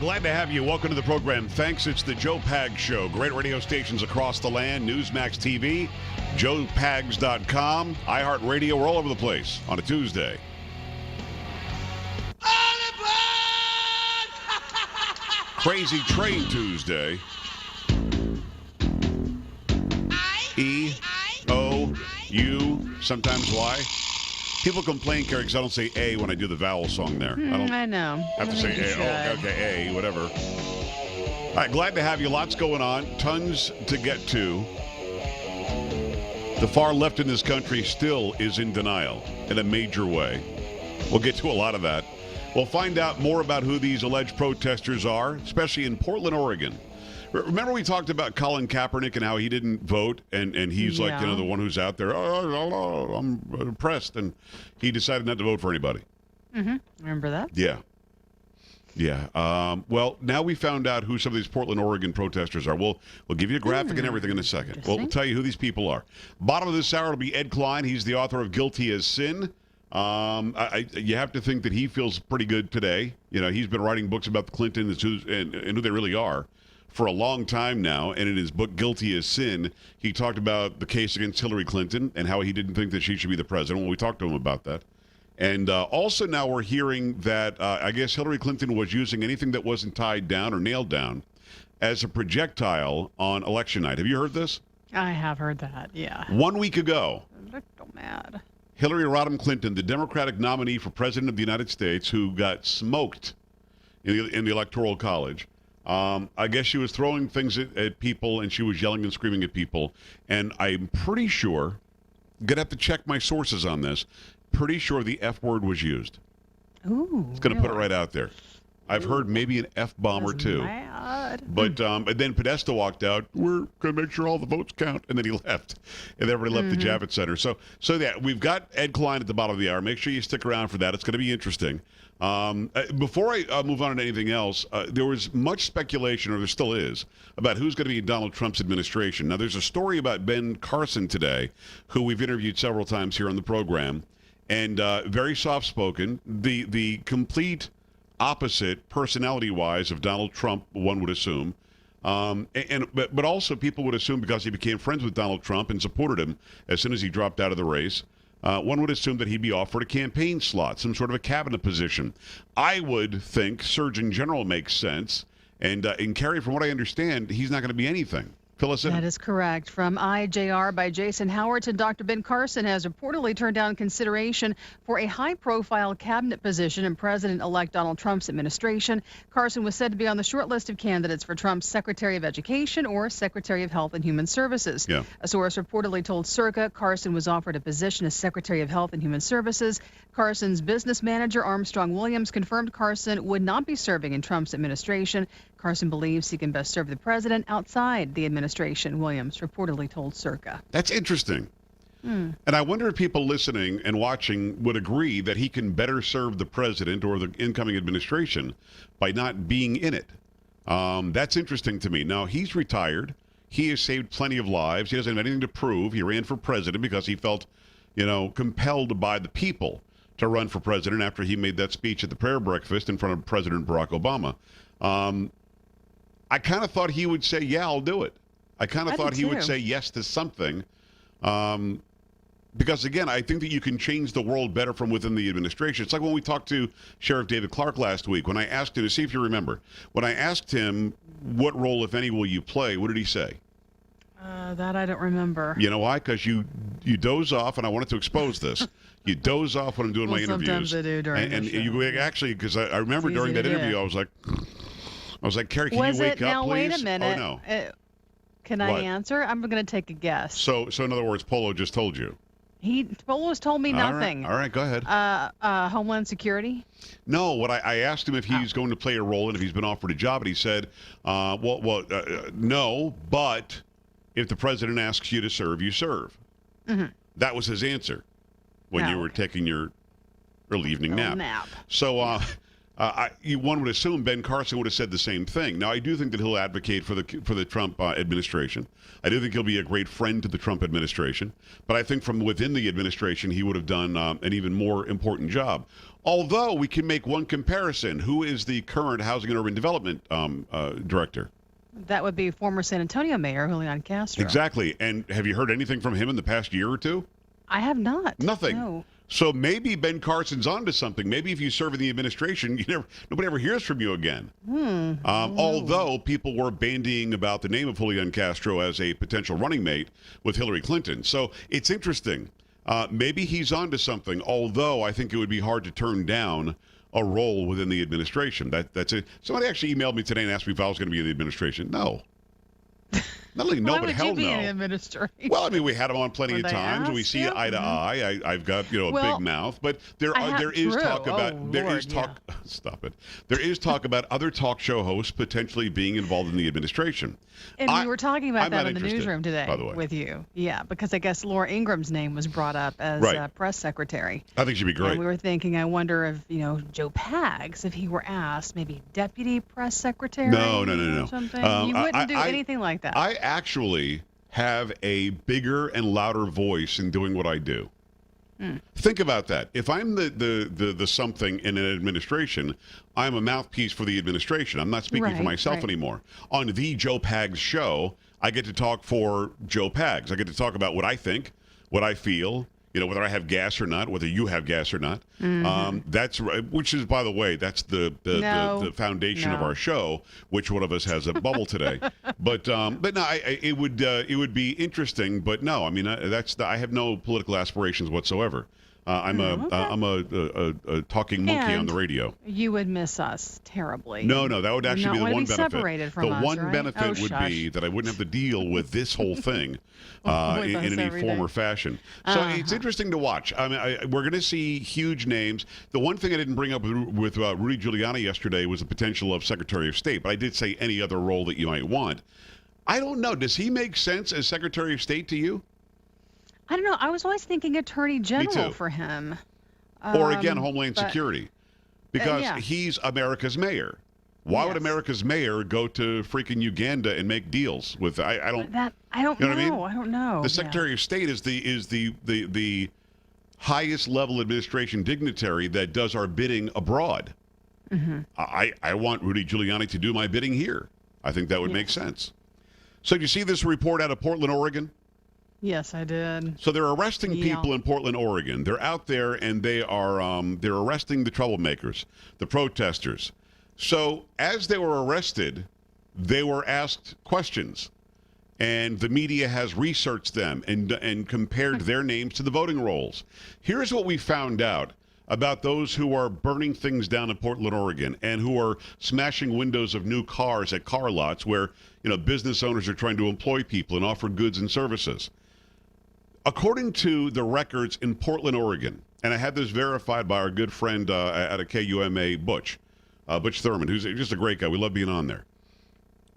glad to have you. Welcome to the program. Thanks. It's the Joe Pags Show. Great radio stations across the land. Newsmax TV, joepags.com, iHeartRadio. We're all over the place on a Tuesday. Crazy Train Tuesday. E-O-U, sometimes Y. People complain, Carrie, because I don't say A when I do the vowel song there. I know. I have to say A. Oh, okay, A, whatever. All right, glad to have you. Lots going on. Tons to get to. The far left in this country still is in denial in a major way. We'll get to a lot of that. We'll find out more about who these alleged protesters are, especially in Portland, Oregon. Remember we talked about Colin Kaepernick and how he didn't vote, and he's like, the one who's out there, I'm oppressed, and he decided not to vote for anybody. Mm-hmm. Remember that? Yeah. Yeah. Well, now we found out who some of these Portland, Oregon protesters are. We'll give you a graphic and everything in a second. We'll tell you who these people are. Bottom of this hour will be Ed Klein. He's the author of Guilty as Sin. You have to think that he feels pretty good today. You know, he's been writing books about the Clintons and who they really are for a long time now, and in his book Guilty as Sin, he talked about the case against Hillary Clinton and how he didn't think that she should be the president. Well, we talked to him about that. And also now we're hearing that I guess Hillary Clinton was using anything that wasn't tied down or nailed down as a projectile on election night. Have you heard this? I have heard that, yeah. 1 week ago, So mad. Hillary Rodham Clinton, the Democratic nominee for President of the United States, who got smoked in the Electoral College, I guess she was throwing things at people, and she was yelling and screaming at people. And I'm pretty sure, going to have to check my sources on this, pretty sure the F word was used. Ooh. It's going to put it right out there. I've heard maybe an F-bomb or two. Mad. But and then Podesta walked out. We're going to make sure all the votes count. And then he left. And everybody left the Javits Center. So yeah, we've got Ed Klein at the bottom of the hour. Make sure you stick around for that. It's going to be interesting. Before I move on to anything else, there was much speculation, or there still is, about who's going to be in Donald Trump's administration. Now, there's a story about Ben Carson today, who we've interviewed several times here on the program, and very soft-spoken. The complete opposite, personality-wise, of Donald Trump, one would assume. But also people would assume because he became friends with Donald Trump and supported him as soon as he dropped out of the race, one would assume that he'd be offered a campaign slot, some sort of a cabinet position. I would think Surgeon General makes sense. And Carrie, from what I understand, he's not going to be anything. Fill us in. That is correct. From IJR by Jason Howerton, Dr. Ben Carson has reportedly turned down consideration for a high-profile cabinet position in President-elect Donald Trump's administration. Carson was said to be on the short list of candidates for Trump's Secretary of Education or Secretary of Health and Human Services. Yeah. A source reportedly told Circa Carson was offered a position as Secretary of Health and Human Services. Carson's business manager, Armstrong Williams, confirmed Carson would not be serving in Trump's administration. Carson believes he can best serve the president outside the administration, Williams reportedly told Circa. That's interesting. And I wonder if people listening and watching would agree that he can better serve the president or the incoming administration by not being in it. That's interesting to me. Now, he's retired. He has saved plenty of lives. He doesn't have anything to prove. He ran for president because he felt, compelled by the people to run for president after he made that speech at the prayer breakfast in front of President Barack Obama. I kind of thought he would say, yeah, I'll do it. I kind of thought he would say yes to something. Because, again, I think that you can change the world better from within the administration. It's like when we talked to Sheriff David Clark last week, when I asked him, to see if you remember, when I asked him, what role, if any, will you play, what did he say? That I don't remember. You know why? Because you doze off, and I wanted to expose this. You doze off when I'm doing my interviews. Sometimes I do during the show. You actually, because I remember during that interview, I was like, Carrie, can you wake up, now, please? Wait a minute. Oh, no. Can I answer? I'm going to take a guess. So in other words, Polo just told you. Polo's told me nothing. All right, go ahead. Homeland Security? No, what I asked him if he's going to play a role and if he's been offered a job, and he said, no, but if the president asks you to serve, you serve. Mm-hmm. That was his answer when you were taking your early evening nap. So one would assume Ben Carson would have said the same thing. Now, I do think that he'll advocate for the Trump administration. I do think he'll be a great friend to the Trump administration. But I think from within the administration, he would have done an even more important job. Although we can make one comparison. Who is the current Housing and Urban Development director? That would be former San Antonio Mayor Julian Castro. Exactly. And have you heard anything from him in the past year or two? I have not. Nothing. No. So maybe Ben Carson's onto something. Maybe if you serve in the administration, nobody ever hears from you again. Although people were bandying about the name of Julian Castro as a potential running mate with Hillary Clinton. So it's interesting. Maybe he's onto something, although I think it would be hard to turn down a role within the administration. That's it. Somebody actually emailed me today and asked me if I was going to be in the administration. No. Not only no, Why but would hell you be in no. the administration? Well, I mean, we had him on plenty When of they times. We asked see you? eye to eye. I've got a Well, big mouth, but there is true. talk about Oh, there Lord, is talk. Stop it. There is talk about other talk show hosts potentially being involved in the administration. And we were talking about I'm that not in the interested, newsroom today by the way. with you. Yeah, because I guess Laura Ingram's name was brought up as Right. press secretary. I think she'd be great. And we were thinking, I wonder if, Joe Pags, if he were asked, maybe deputy press secretary No. or something. You wouldn't do anything like that. I actually have a bigger and louder voice in doing what I do. Think about that. If I'm the something in an administration, I'm a mouthpiece for the administration. I'm not speaking for Right, myself right. anymore. On the Joe Pags show, I get to talk for Joe Pags. I get to talk about what I think, what I feel, whether I have gas or not, whether you have gas or not. That's right. Which is, by the way, that's the foundation of No. our show. Which one of us has a bubble today? But no, it would be interesting. But no, I mean, I have no political aspirations whatsoever. I'm a talking monkey on And the radio. You would miss us terribly. No, that would actually not be the wanna one be benefit. separated from The us, one right? benefit Oh, would be shush. that I wouldn't have to deal with this whole thing With in us any every form day. or fashion. So it's interesting to watch. I mean, we're going to see huge names. The one thing I didn't bring up with Rudy Giuliani yesterday was the potential of Secretary of State, but I did say any other role that you might want. I don't know. Does he make sense as Secretary of State to you? I don't know. I was always thinking Attorney General too. for him. Or again, Homeland but- Security? Because yeah. he's America's mayor. Why would Yes. America's mayor go to freaking Uganda and make deals with? I don't. I don't You know. know what I mean? I don't know. The Yeah. Secretary of State is the highest level administration dignitary that does our bidding abroad. I want Rudy Giuliani to do my bidding here. I think that would make sense. So, do you see this report out of Portland, Oregon? Yes, I did. So they're arresting Yeah. people in Portland, Oregon. They're out there and they're arresting the troublemakers, the protesters. So as they were arrested, they were asked questions, and the media has researched them and compared their names to the voting rolls. Here's what we found out about those who are burning things down in Portland, Oregon, and who are smashing windows of new cars at car lots where business owners are trying to employ people and offer goods and services. According to the records in Portland, Oregon, and I had this verified by our good friend at a KUMA, Butch Thurman, who's just a great guy. We love being on there.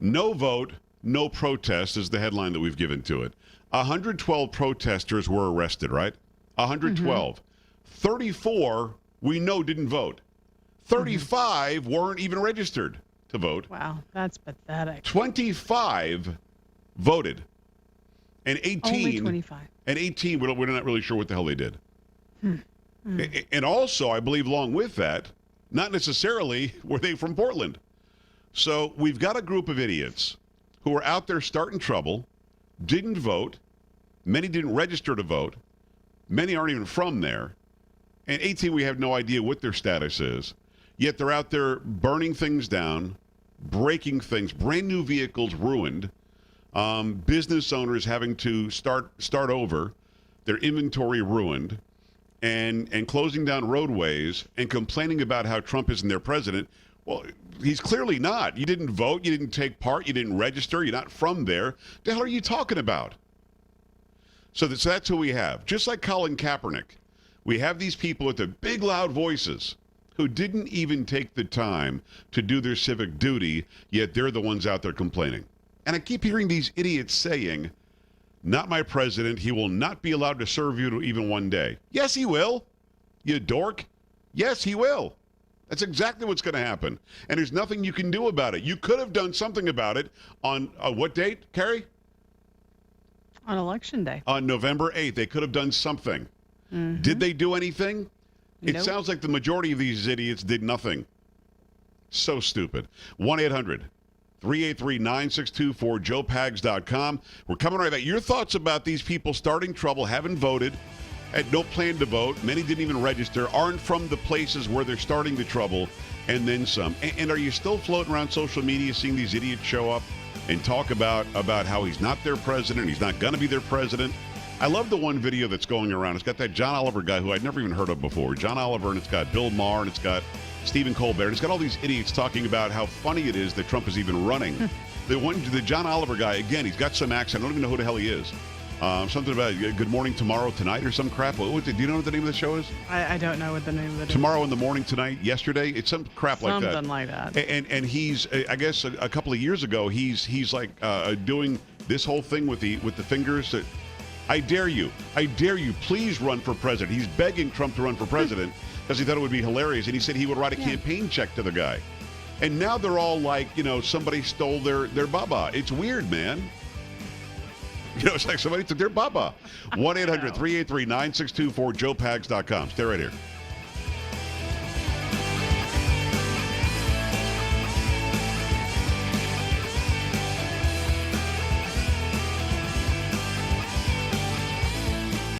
No vote, no protest is the headline that we've given to it. 112 protesters were arrested, right? 112. 34 we know didn't vote. 35 weren't even registered to vote. Wow, that's pathetic. 25 voted. And 18 Only 25. And 18, we're not really sure what the hell they did. And also, I believe along with that, not necessarily were they from Portland. So we've got a group of idiots who are out there starting trouble, didn't vote, many didn't register to vote, many aren't even from there, and 18, we have no idea what their status is, yet they're out there burning things down, breaking things, brand new vehicles ruined, business owners having to start over, their inventory ruined, and closing down roadways and complaining about how Trump isn't their president. Well, he's clearly not. You didn't vote, you didn't take part, you didn't register, you're not from there. The hell are you talking about? So that's who we have. Just like Colin Kaepernick, we have these people with their big loud voices who didn't even take the time to do their civic duty, yet they're the ones out there complaining. And I keep hearing these idiots saying, not my president, he will not be allowed to serve you even one day. Yes, he will, you dork. Yes, he will. That's exactly what's going to happen. And there's nothing you can do about it. You could have done something about it on what date, Carrie? On Election Day. On November 8th. They could have done something. Did they do anything? It Nope. sounds like the majority of these idiots did nothing. So stupid. 1-800-383-9624, joepags.com. We're coming right back. Your thoughts about these people starting trouble, haven't voted, had no plan to vote, many didn't even register, aren't from the places where they're starting the trouble, and then some. And are you still floating around social media seeing these idiots show up and talk about how he's not their president, he's not going to be their president? I love the one video that's going around. It's got that John Oliver guy who I'd never even heard of before. John Oliver, and it's got Bill Maher, and it's got Stephen Colbert. And it's got all these idiots talking about how funny it is that Trump is even running. The John Oliver guy, again, he's got some accent. I don't even know who the hell he is. Something about Good Morning Tomorrow Tonight or some crap. Do you know what the name of the show is? I don't know what the name of it is. Tomorrow in the Morning Tonight, yesterday. It's some crap like that. Something like that. And he's, I guess, a couple of years ago, he's like doing this whole thing with the fingers. I dare you, please run for president. He's begging Trump to run for president because he thought it would be hilarious, and he said he would write a campaign check to the guy. And now they're all like, somebody stole their baba. It's weird, man. It's like somebody took their baba. 1-800-383-9624, joepags.com. Stay right here.